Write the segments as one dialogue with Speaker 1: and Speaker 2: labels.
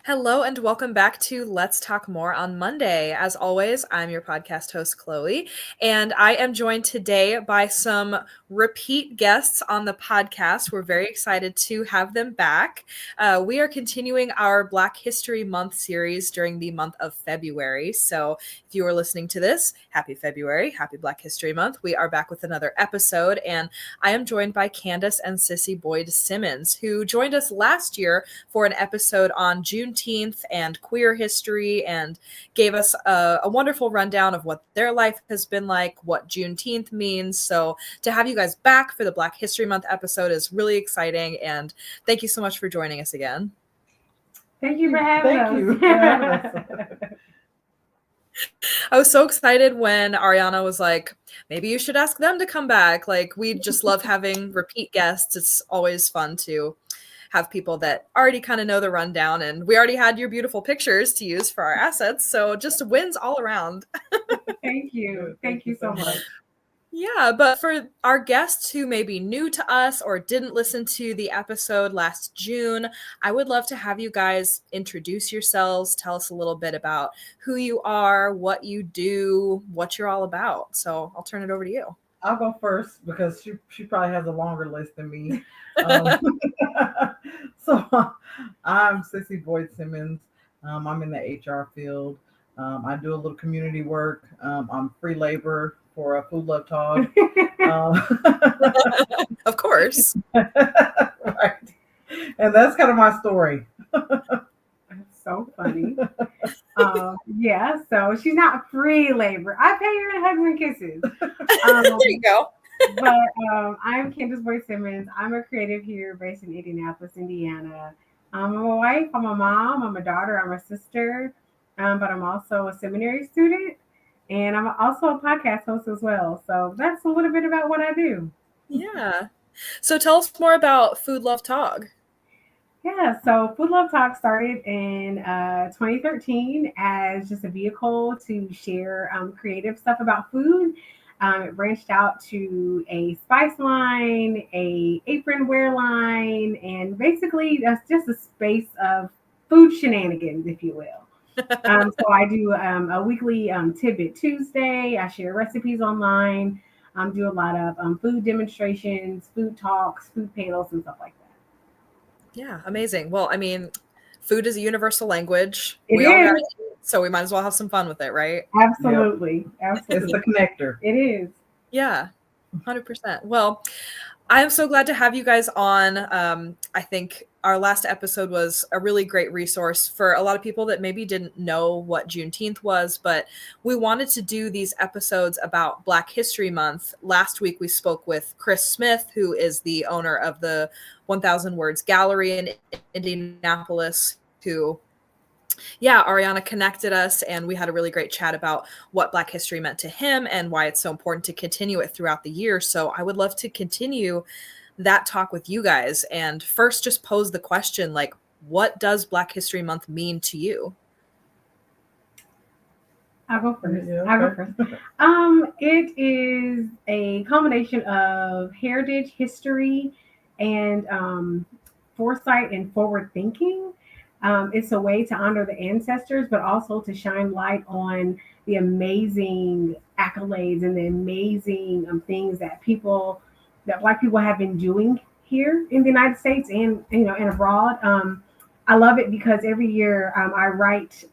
Speaker 1: Hello and welcome back to Let's Talk More on Monday. As always, I'm your podcast host, Chloe, and I am joined today by some repeat guests on the podcast. We're very excited to have them back. We are continuing our Black History Month series during the month of February. So if you are listening to this, happy February, happy Black History Month. We are back with another episode, and I am joined by Candace and Sissy Boyd Simmons, who joined us last year for an episode on Juneteenth and queer history and gave us a wonderful rundown of what their life has been like, what Juneteenth means. So to have you guys back for the Black History Month episode is really exciting, and thank you so much for joining us again.
Speaker 2: Thank you for having us.
Speaker 1: I was so excited when Ariana was like, maybe you should ask them to come back. Like, we just love having repeat guests. It's always fun to have people that already kind of know the rundown, and we already had your beautiful pictures to use for our assets. So just wins all around.
Speaker 2: Thank you. Thank you so much.
Speaker 1: Yeah, but for our guests who may be new to us or didn't listen to the episode last June, I would love to have you guys introduce yourselves, tell us a little bit about who you are, what you do, what you're all about. So I'll turn it over to you.
Speaker 3: I'll go first because she probably has a longer list than me. So I'm Sissy Boyd Simmons. I'm in the HR field. I do a little community work. I'm free labor for FoodLoveTog.
Speaker 1: Of course.
Speaker 3: Right. And that's kind of my story.
Speaker 2: That's so funny. Yeah, so she's not free labor. I pay her in hugs and kisses.
Speaker 1: There you go.
Speaker 2: But I'm Candace Boyd Simmons. I'm a creative here based in Indianapolis, Indiana. I'm a wife, I'm a mom, I'm a daughter, I'm a sister, but I'm also a seminary student, and I'm also a podcast host as well. So that's a little bit about what I do.
Speaker 1: Yeah. So tell us more about FoodLoveTog.
Speaker 2: Yeah, so FoodLoveTog started in 2013 as just a vehicle to share creative stuff about food. It branched out to a spice line, a apron wear line, and basically that's just a space of food shenanigans, if you will. So I do a weekly Tidbit Tuesday. I share recipes online. Do a lot of food demonstrations, food talks, food panels, and stuff like that.
Speaker 1: Yeah, amazing. Well, I mean, food is a universal language.
Speaker 2: It
Speaker 1: we all
Speaker 2: is.
Speaker 1: got it, so we might as well have some fun with it, right?
Speaker 2: Absolutely.
Speaker 3: Yep.
Speaker 2: Absolutely.
Speaker 3: It's the connector.
Speaker 2: It is.
Speaker 1: Yeah, 100%. Well, I am so glad to have you guys on. I think our last episode was a really great resource for a lot of people that maybe didn't know what Juneteenth was, but we wanted to do these episodes about Black History Month. Last week, we spoke with Chris Smith, who is the owner of the 1000 Words Gallery in Indianapolis, who Ariana connected us, and we had a really great chat about what Black history meant to him and why it's so important to continue it throughout the year. So I would love to continue that talk with you guys. And first, just pose the question, like, what does Black History Month mean to you?
Speaker 2: I'll go first.
Speaker 3: Yeah, okay.
Speaker 2: I'll go first. It is a combination of heritage, history, and foresight and forward thinking. It's a way to honor the ancestors, but also to shine light on the amazing accolades and the amazing things that Black people have been doing here in the United States and and abroad. I love it because every year I write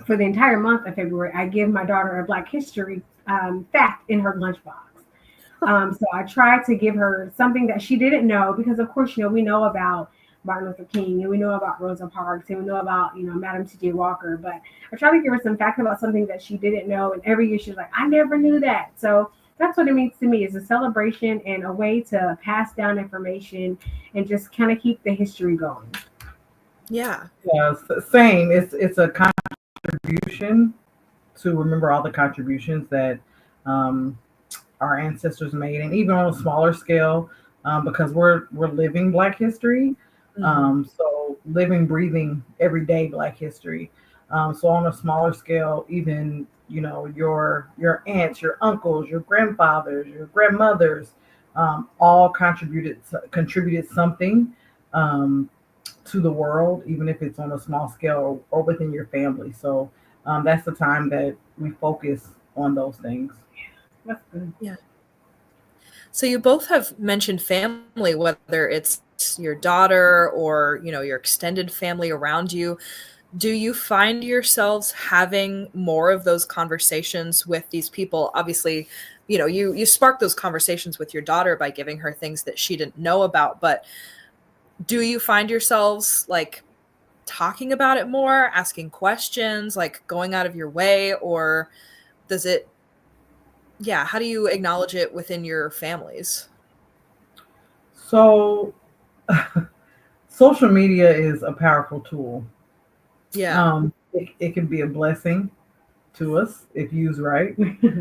Speaker 2: for the entire month of February. I give my daughter a Black history fact in her lunchbox. So I try to give her something that she didn't know because, of course, we know about Martin Luther King, and we know about Rosa Parks, and we know about, Madam T.J. Walker, but I try to give her some facts about something that she didn't know, and every year she's like, I never knew that. So that's what it means to me, is a celebration and a way to pass down information and just kind of keep the history going.
Speaker 1: Yeah.
Speaker 3: Yeah, same. It's a contribution to remember all the contributions that our ancestors made, and even on a smaller scale, because we're living Black history. So living, breathing, everyday Black history. So on a smaller scale, even your aunts, your uncles, your grandfathers, your grandmothers, all contributed something um, to the world, even if it's on a small scale or within your family. So that's the time that we focus on those things.
Speaker 2: That's good.
Speaker 1: Yeah. So you both have mentioned family, whether it's your daughter or, your extended family around you. Do you find yourselves having more of those conversations with these people? Obviously, you spark those conversations with your daughter by giving her things that she didn't know about, but do you find yourselves like talking about it more, asking questions, like going out of your way, or does it, yeah, how do you acknowledge it within your families?
Speaker 3: So social media is a powerful tool.
Speaker 1: Yeah.
Speaker 3: It can be a blessing to us if used right.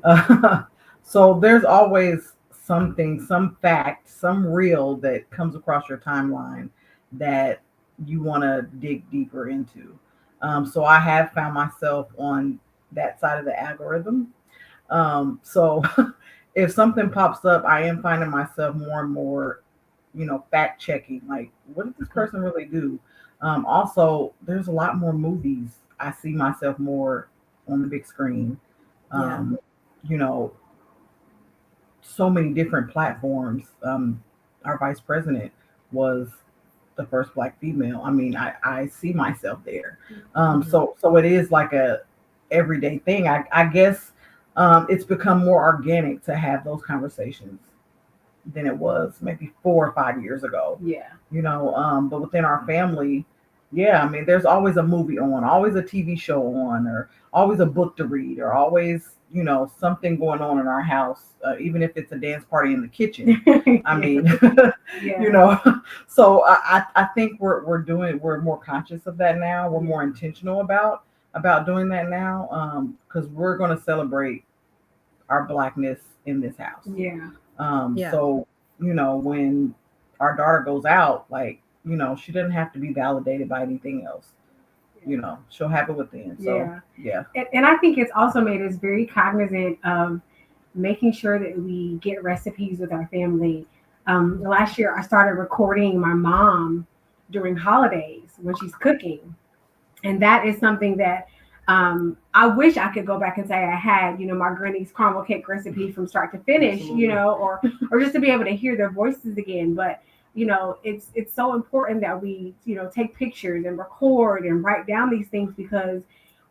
Speaker 3: Uh, so there's always something, some fact, some reel that comes across your timeline that you want to dig deeper into. So I have found myself on that side of the algorithm. So if something pops up, I am finding myself more and more, fact checking. Like, what did this person really do? Also, there's a lot more movies. I see myself more on the big screen.
Speaker 1: Yeah.
Speaker 3: You know, so many different platforms. Our vice president was the first Black female. I mean, I see myself there. So it is like a everyday thing. I guess it's become more organic to have those conversations than it was maybe 4 or 5 years ago.
Speaker 2: Yeah.
Speaker 3: But within our family, yeah, I mean, there's always a movie on, always a TV show on, or always a book to read, or always, something going on in our house, even if it's a dance party in the kitchen. I mean,
Speaker 2: Yeah.
Speaker 3: So I think we're more conscious of that now. We're more intentional about doing that now, because we're going to celebrate our Blackness in this house.
Speaker 2: Yeah.
Speaker 1: Yeah.
Speaker 3: So, when our daughter goes out, like, she doesn't have to be validated by anything else. She'll have it within. So,
Speaker 2: Yeah.
Speaker 3: yeah.
Speaker 2: And I think it's also made us very cognizant of making sure that we get recipes with our family. Last year, I started recording my mom during holidays when she's cooking. And that is something that I wish I could go back and say I had, my granny's caramel cake recipe from start to finish,
Speaker 3: Absolutely.
Speaker 2: Or just to be able to hear their voices again. But it's so important that we, take pictures and record and write down these things, because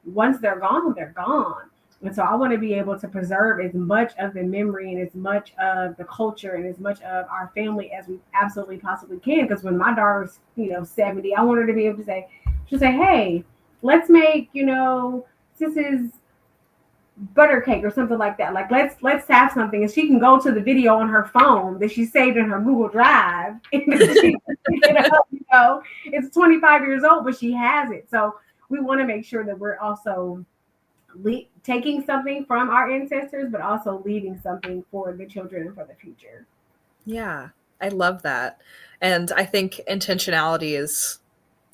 Speaker 2: once they're gone, they're gone. And so I want to be able to preserve as much of the memory and as much of the culture and as much of our family as we absolutely possibly can. Because when my daughter's, 70, I want her to be able to say, she'll say, hey, let's make, Sis's butter cake or something like that. Like let's have something, and she can go to the video on her phone that she saved in her Google Drive, and she can pick it up, it's 25 years old, but she has it. So we want to make sure that we're also taking something from our ancestors, but also leaving something for the children and for the future.
Speaker 1: Yeah, I love that. And I think intentionality is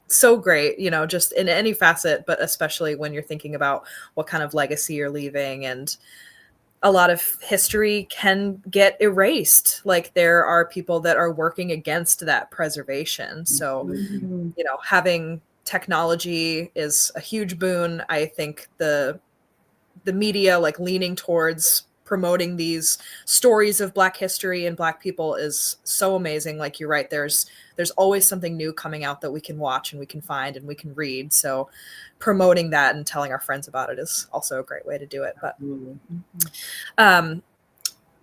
Speaker 1: so great, just in any facet, but especially when you're thinking about what kind of legacy you're leaving. And a lot of history can get erased. Like there are people that are working against that preservation. So,
Speaker 2: Mm-hmm.
Speaker 1: having technology is a huge boon. I think the media like leaning towards promoting these stories of Black history and Black people is so amazing. Like you're right, there's always something new coming out that we can watch and we can find and we can read. So promoting that and telling our friends about it is also a great way to do it. But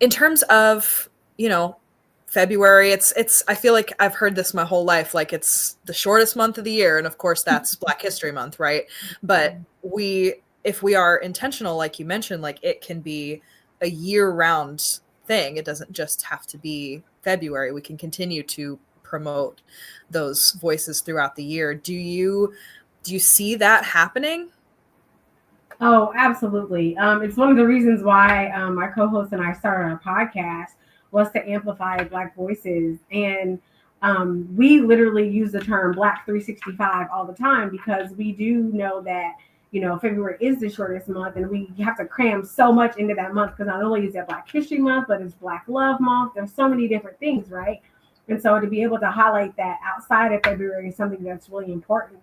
Speaker 1: in terms of, February, it's I feel like I've heard this my whole life, like it's the shortest month of the year, and of course that's Black History Month, right? But if we are intentional, like you mentioned, like it can be a year-round thing. It doesn't just have to be February. We can continue to promote those voices throughout the year. Do you see that happening?
Speaker 2: Oh, absolutely. It's one of the reasons why my co-host and I started our podcast, was to amplify Black voices. And we literally use the term Black 365 all the time, because we do know that, February is the shortest month, and we have to cram so much into that month because not only is it Black History Month, but it's Black Love Month. There's so many different things, right? And so to be able to highlight that outside of February is something that's really important.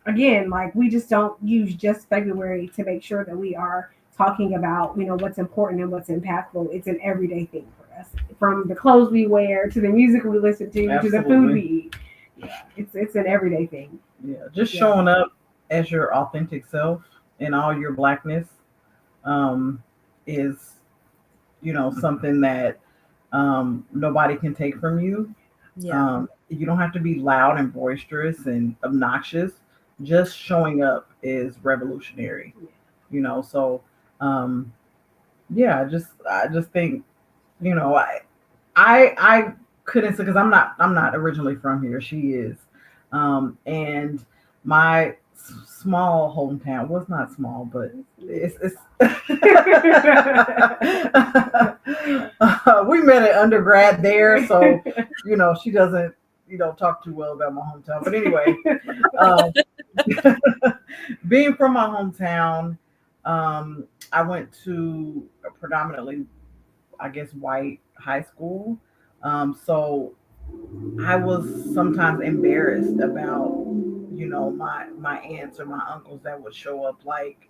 Speaker 2: Again, like we just don't use just February to make sure that we are talking about, what's important and what's impactful. It's an everyday thing for us, from the clothes we wear to the music we listen to,
Speaker 3: Absolutely.
Speaker 2: to the food we eat. Yeah, it's an everyday thing.
Speaker 3: Yeah, just showing up as your authentic self in all your Blackness is, something that nobody can take from you.
Speaker 1: Yeah.
Speaker 3: You don't have to be loud and boisterous and obnoxious. Just showing up is revolutionary. So I just think, I couldn't say, because I'm not originally from here. She is. And my small hometown was not small, but it's we met at undergrad there, so she doesn't talk too well about my hometown. But anyway, being from my hometown, I went to a predominantly, I guess, white high school. So I was sometimes embarrassed about, my aunts or my uncles that would show up like,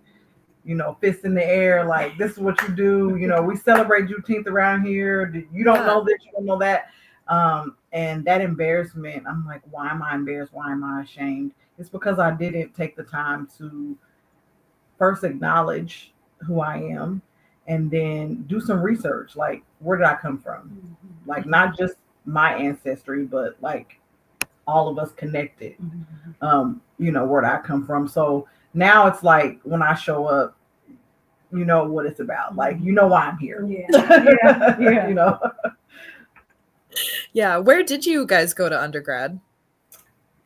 Speaker 3: fists in the air, like, this is what you do. We celebrate Juneteenth around here. You don't know this, you don't know that. And that embarrassment, I'm like, why am I embarrassed? Why am I ashamed? It's because I didn't take the time to first acknowledge who I am and then do some research. Like, where did I come from? Like, not just my ancestry, but like all of us connected. Where did I come from? So now it's like when I show up, you know what it's about. Like, why I'm here.
Speaker 2: Yeah.
Speaker 1: Yeah. Where did you guys go to undergrad?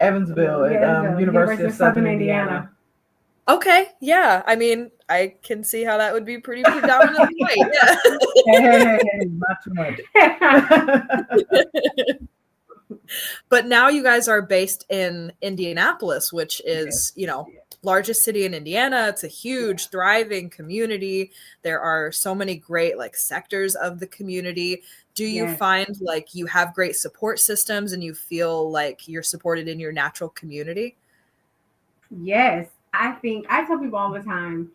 Speaker 3: Evansville at University of Southern Indiana.
Speaker 1: Okay. Yeah. I mean, I can see how that would be pretty predominantly white. Yeah.
Speaker 3: Hey, not too much.
Speaker 1: But now you guys are based in Indianapolis, which is, largest city in Indiana. It's a huge, thriving community. There are so many great sectors of the community. Do you find like you have great support systems and you feel like you're supported in your natural community?
Speaker 2: Yes. I tell people all the time,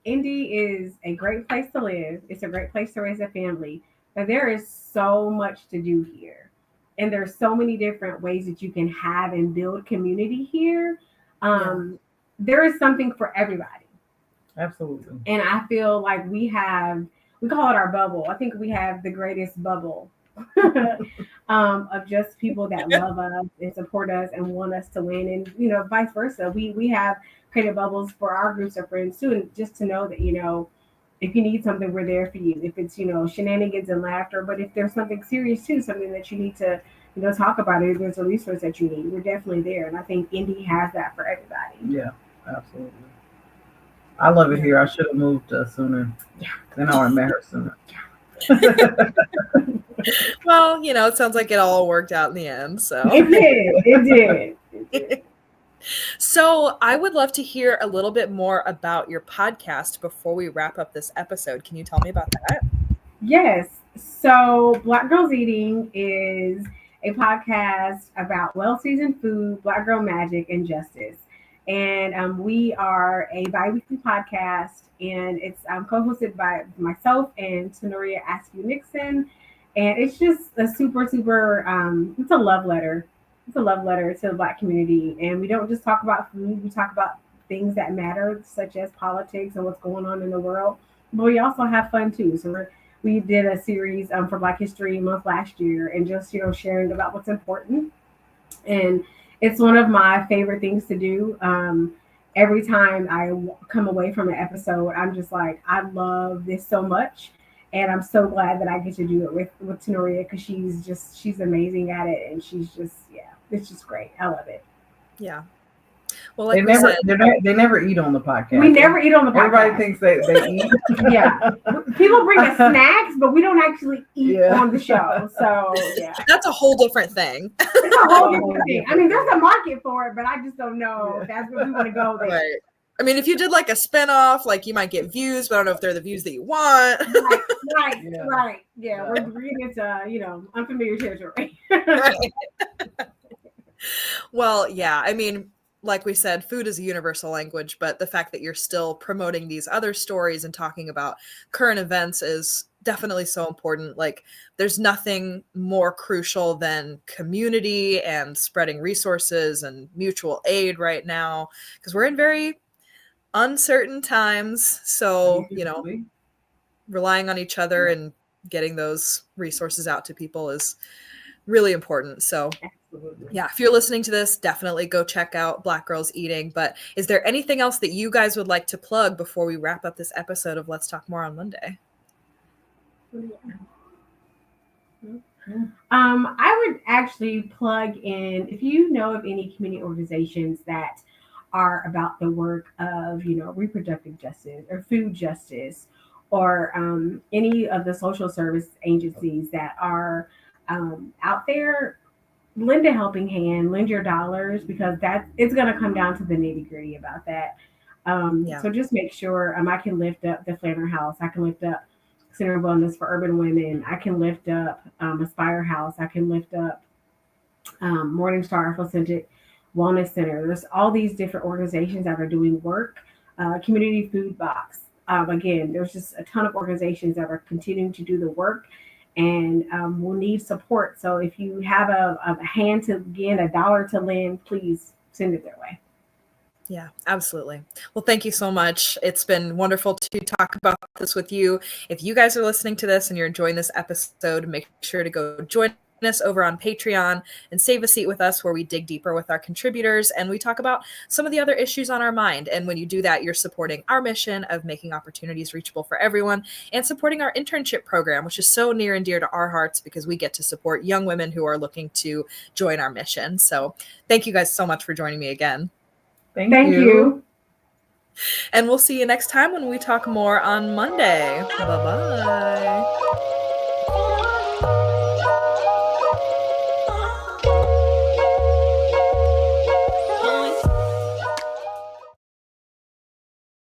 Speaker 2: Indy is a great place to live. It's a great place to raise a family, but there is so much to do here. And there's so many different ways that you can have and build community here. There is something for everybody.
Speaker 3: Absolutely.
Speaker 2: And I feel like we call it our bubble. I think we have the greatest bubble of just people that love us and support us and want us to win, and vice versa. We have created bubbles for our groups of friends too, and just to know that if you need something, we're there for you. If it's shenanigans and laughter, but if there's something serious too, something that you need to talk about, it, there's a resource that you need, we're definitely there. And I think Indy has that for everybody.
Speaker 3: Yeah, absolutely. I love it here. I should have moved sooner.
Speaker 2: Yeah.
Speaker 3: Then I would have met her sooner.
Speaker 1: Well, it sounds like it all worked out in the end. So
Speaker 2: it did.
Speaker 1: So I would love to hear a little bit more about your podcast before we wrap up this episode. Can you tell me about that?
Speaker 2: Yes. So Black Girls Eating is a podcast about well-seasoned food, Black girl magic, and justice. And we are a bi-weekly podcast, and it's co-hosted by myself and Tenoria Askew Nixon. And it's just a super, it's a love letter. It's a love letter to the Black community. And we don't just talk about food. We talk about things that matter, such as politics and what's going on in the world. But we also have fun too. So we did a series for Black History Month last year, and just, sharing about what's important. And it's one of my favorite things to do. Every time I come away from an episode, I'm just like, I love this so much. And I'm so glad that I get to do it with Tenoria, because she's amazing at it. And she's just, it's just great. I love it.
Speaker 1: Yeah. Well, like
Speaker 3: they never eat on the podcast.
Speaker 2: We never eat on the podcast.
Speaker 3: Everybody thinks they eat.
Speaker 2: Yeah. People bring us snacks, but we don't actually eat on the show. So, yeah.
Speaker 1: That's a whole different thing.
Speaker 2: It's a whole different thing. I mean, there's a market for it, but I just don't know if that's where we want to go there.
Speaker 1: Right. I mean, if you did like a spinoff, like you might get views, but I don't know if they're the views that you want.
Speaker 2: Right. Yeah, we're getting into, unfamiliar territory.
Speaker 1: Right. Well, yeah, I mean, like we said, food is a universal language, but the fact that you're still promoting these other stories and talking about current events is definitely so important. Like, there's nothing more crucial than community and spreading resources and mutual aid right now, because we're in very uncertain times. So, relying on each other and getting those resources out to people is really important. So yeah, if you're listening to this, definitely go check out Black Girls Eating. But is there anything else that you guys would like to plug before we wrap up this episode of Let's Talk More on Monday?
Speaker 2: I would actually plug in, if you know of any community organizations that are about the work of, reproductive justice or food justice, or any of the social service agencies that are out there, lend a helping hand, lend your dollars, because it's going to come down to the nitty gritty about that. So just make sure I can lift up the Flanner House. I can lift up Center of Wellness for Urban Women. I can lift up Aspire House. I can lift up Morningstar Afrocentric Wellness Center. There's all these different organizations that are doing work. Community Food Box. Again, there's just a ton of organizations that are continuing to do the work, and will need support. So if you have a hand to lend, a dollar to lend, please send it their way.
Speaker 1: Yeah, absolutely. Well, thank you so much. It's been wonderful to talk about this with you. If you guys are listening to this and you're enjoying this episode, make sure to go join us over on Patreon and save a seat with us, where we dig deeper with our contributors and we talk about some of the other issues on our mind. And when you do that, you're supporting our mission of making opportunities reachable for everyone and supporting our internship program, which is so near and dear to our hearts because we get to support young women who are looking to join our mission. So thank you guys so much for joining me again.
Speaker 2: Thank you.
Speaker 1: And we'll see you next time when we talk more on Monday. Bye-bye.